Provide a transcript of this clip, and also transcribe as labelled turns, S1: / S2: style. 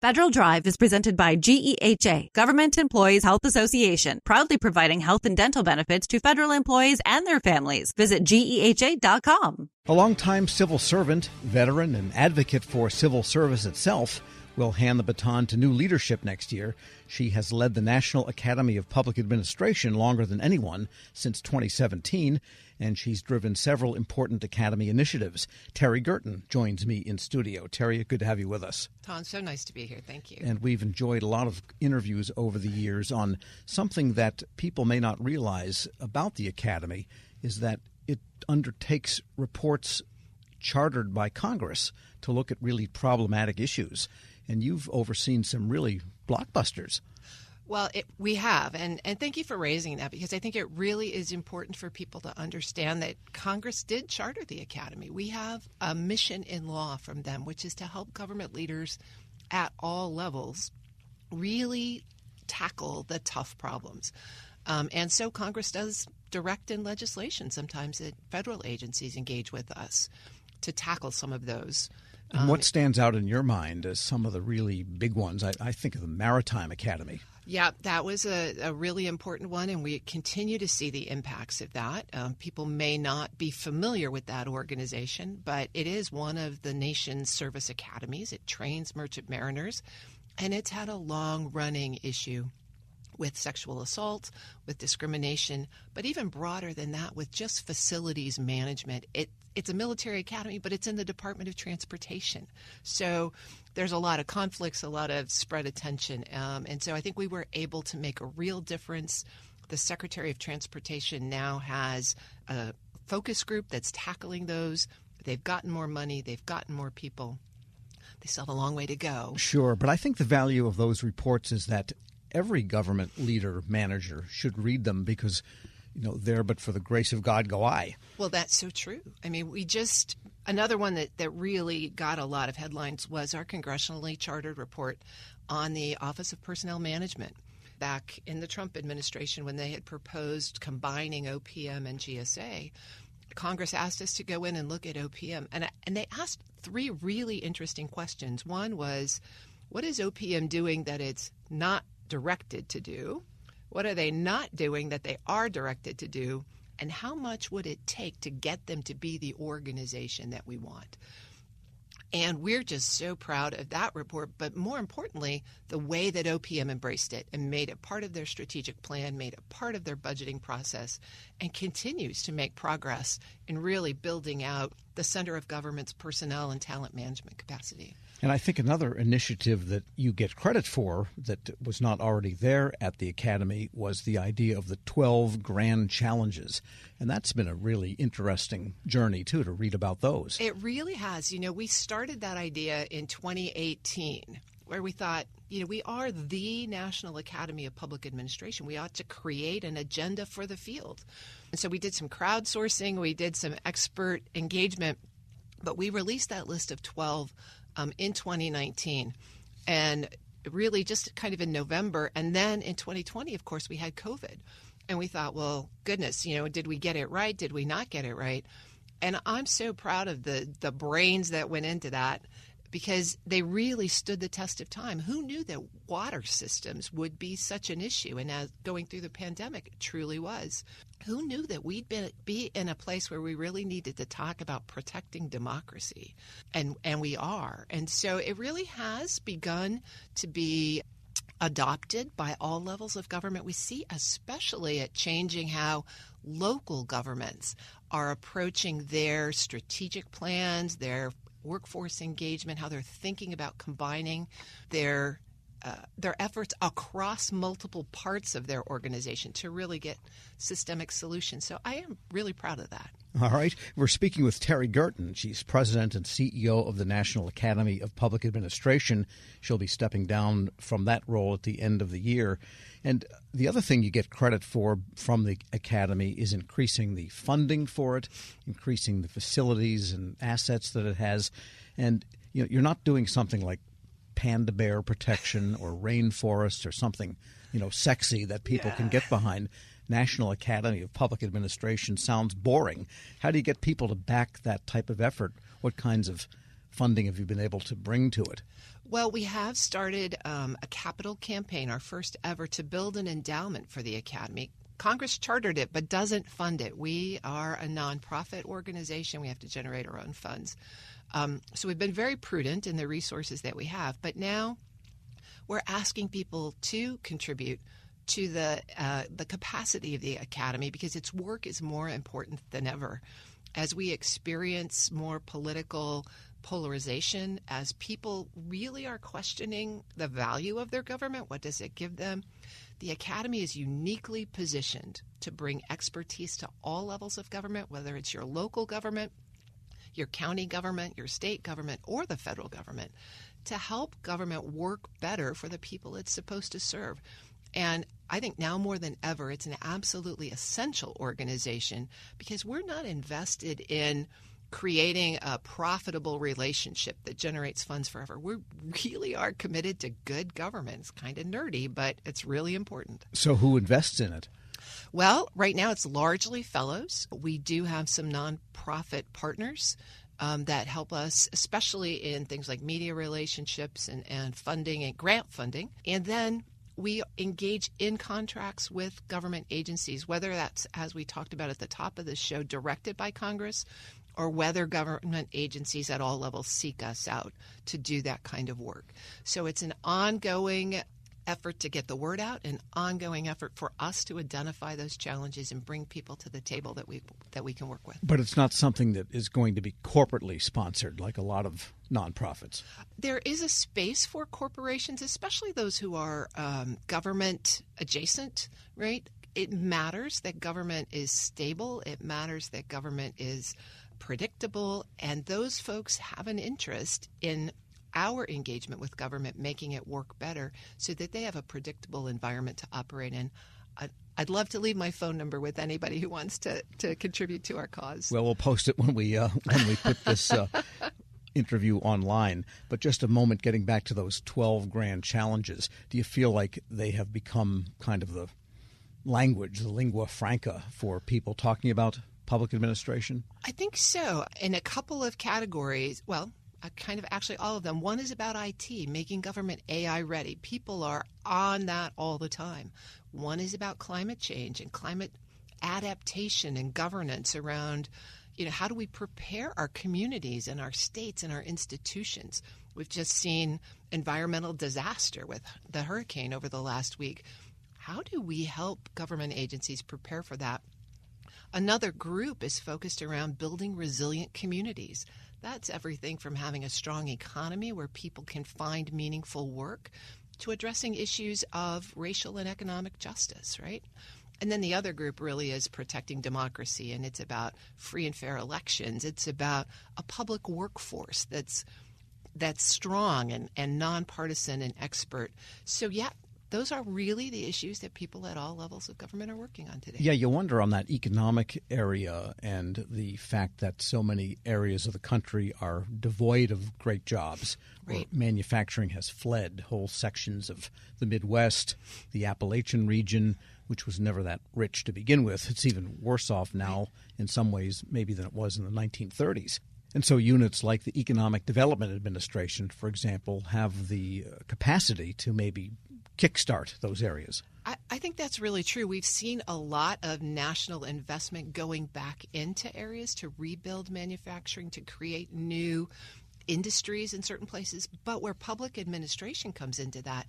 S1: Federal Drive is presented by GEHA, Government Employees Health Association, proudly providing health and dental benefits to federal employees and their families. Visit GEHA.com.
S2: A longtime civil servant, veteran, and advocate for civil service itself will hand the baton to new leadership next year. She has led the National Academy of Public Administration longer than anyone, since 2017, and she's driven several important Academy initiatives. Terry Gerton joins me in studio. Terry, good to have you with us.
S3: Tom, so nice to be here. Thank you.
S2: And we've enjoyed a lot of interviews over the years on something that people may not realize about the Academy is that it undertakes reports chartered by Congress to look at really problematic issues. And you've overseen some really blockbusters.
S3: Well, we have, and thank you for raising that, because I think it really is important for people to understand that Congress did charter the Academy. We have a mission in law from them, which is to help government leaders at all levels really tackle the tough problems. And so Congress does direct in legislation sometimes that federal agencies engage with us to tackle some of those.
S2: And what stands out in your mind as some of the really big ones? I think of the Maritime Academy.
S3: Yeah, that was a really important one, and we continue to see the impacts of that. People may not be familiar with that organization, but it is one of the nation's service academies. It trains merchant mariners, and it's had a long-running issue with sexual assault, with discrimination, but even broader than that, with just facilities management. It's a military academy, but it's in the Department of Transportation. So there's a lot of conflicts, a lot of spread attention. And so I think we were able to make a real difference. The Secretary of Transportation now has a focus group that's tackling those. They've gotten more money. They've gotten more people. They still have a long way to go.
S2: Sure, but I think the value of those reports is that every government leader, manager should read them because, there but for the grace of God go I.
S3: Well, that's so true. I mean, another one that really got a lot of headlines was our congressionally chartered report on the Office of Personnel Management. Back in the Trump administration, when they had proposed combining OPM and GSA, Congress asked us to go in and look at OPM. And they asked three really interesting questions. One was, what is OPM doing that it's not directed to do? What are they not doing that they are directed to do? And how much would it take to get them to be the organization that we want? And we're just so proud of that report, but more importantly, the way that OPM embraced it and made it part of their strategic plan, made it part of their budgeting process, and continues to make progress in really building out the center of government's personnel and talent management capacity.
S2: And I think another initiative that you get credit for that was not already there at the Academy was the idea of the 12 grand challenges. And that's been a really interesting journey, too, to read about those.
S3: It really has. We started that idea in 2018, where we thought, we are the National Academy of Public Administration. We ought to create an agenda for the field. And so we did some crowdsourcing. We did some expert engagement. But we released that list of 12 in 2019, and really just kind of in November. And then in 2020, of course, we had COVID. And we thought, well, goodness, did we get it right? Did we not get it right? And I'm so proud of the brains that went into that, because they really stood the test of time. Who knew that water systems would be such an issue? And as going through the pandemic, it truly was. Who knew that we'd be in a place where we really needed to talk about protecting democracy? And we are. And so it really has begun to be adopted by all levels of government. We see especially it changing how local governments are approaching their strategic plans, their workforce engagement, how they're thinking about combining their efforts across multiple parts of their organization to really get systemic solutions. So I am really proud of that.
S2: All right. We're speaking with Terry Gerton. She's president and CEO of the National Academy of Public Administration. She'll be stepping down from that role at the end of the year. And the other thing you get credit for from the Academy is increasing the funding for it, increasing the facilities and assets that it has. And you're not doing something like panda bear protection or rainforest or something, sexy that people can get behind. National Academy of Public Administration sounds boring. How do you get people to back that type of effort? What kinds of funding have you been able to bring to it?
S3: Well, we have started a capital campaign, our first ever, to build an endowment for the Academy. Congress chartered it, but doesn't fund it. We are a nonprofit organization. We have to generate our own funds. So we've been very prudent in the resources that we have. But now we're asking people to contribute to the capacity of the Academy, because its work is more important than ever. As we experience more political polarization, as people really are questioning the value of their government, what does it give them? The Academy is uniquely positioned to bring expertise to all levels of government, whether it's your local government, your county government, your state government, or the federal government, to help government work better for the people it's supposed to serve. And I think now more than ever, it's an absolutely essential organization, because we're not invested in creating a profitable relationship that generates funds forever. We really are committed to good government. It's kind of nerdy, but it's really important.
S2: So who invests in it?
S3: Well, right now it's largely fellows. We do have some nonprofit partners that help us, especially in things like media relationships and funding and grant funding. And then we engage in contracts with government agencies, whether that's, as we talked about at the top of the show, directed by Congress, or whether government agencies at all levels seek us out to do that kind of work. So it's an ongoing effort to get the word out, an ongoing effort for us to identify those challenges and bring people to the table that we can work with.
S2: But it's not something that is going to be corporately sponsored like a lot of nonprofits.
S3: There is a space for corporations, especially those who are government adjacent, right? It matters that government is stable. It matters that government is predictable. And those folks have an interest in our engagement with government, making it work better so that they have a predictable environment to operate in. I'd love to leave my phone number with anybody who wants to contribute to our cause.
S2: Well, we'll post it when we put this interview online. But just a moment, getting back to those 12 grand challenges, do you feel like they have become kind of the language, the lingua franca for people talking about public administration?
S3: I think so. In a couple of categories, well, kind of actually all of them. One is about IT, making government AI ready. People are on that all the time. One is about climate change and climate adaptation and governance around, how do we prepare our communities and our states and our institutions? We've just seen environmental disaster with the hurricane over the last week. How do we help government agencies prepare for that? Another group is focused around building resilient communities. That's everything from having a strong economy where people can find meaningful work to addressing issues of racial and economic justice, right? And then the other group really is protecting democracy, and it's about free and fair elections. It's about a public workforce that's strong and nonpartisan and expert. So, yeah, those are really the issues that people at all levels of government are working on today.
S2: Yeah, you wonder on that economic area and the fact that so many areas of the country are devoid of great jobs.
S3: Right.
S2: Manufacturing has fled whole sections of the Midwest, the Appalachian region, which was never that rich to begin with. It's even worse off now in some ways maybe than it was in the 1930s. And so units like the Economic Development Administration, for example, have the capacity to maybe kickstart those areas.
S3: I think that's really true. We've seen a lot of national investment going back into areas to rebuild manufacturing, to create new industries in certain places. But where public administration comes into that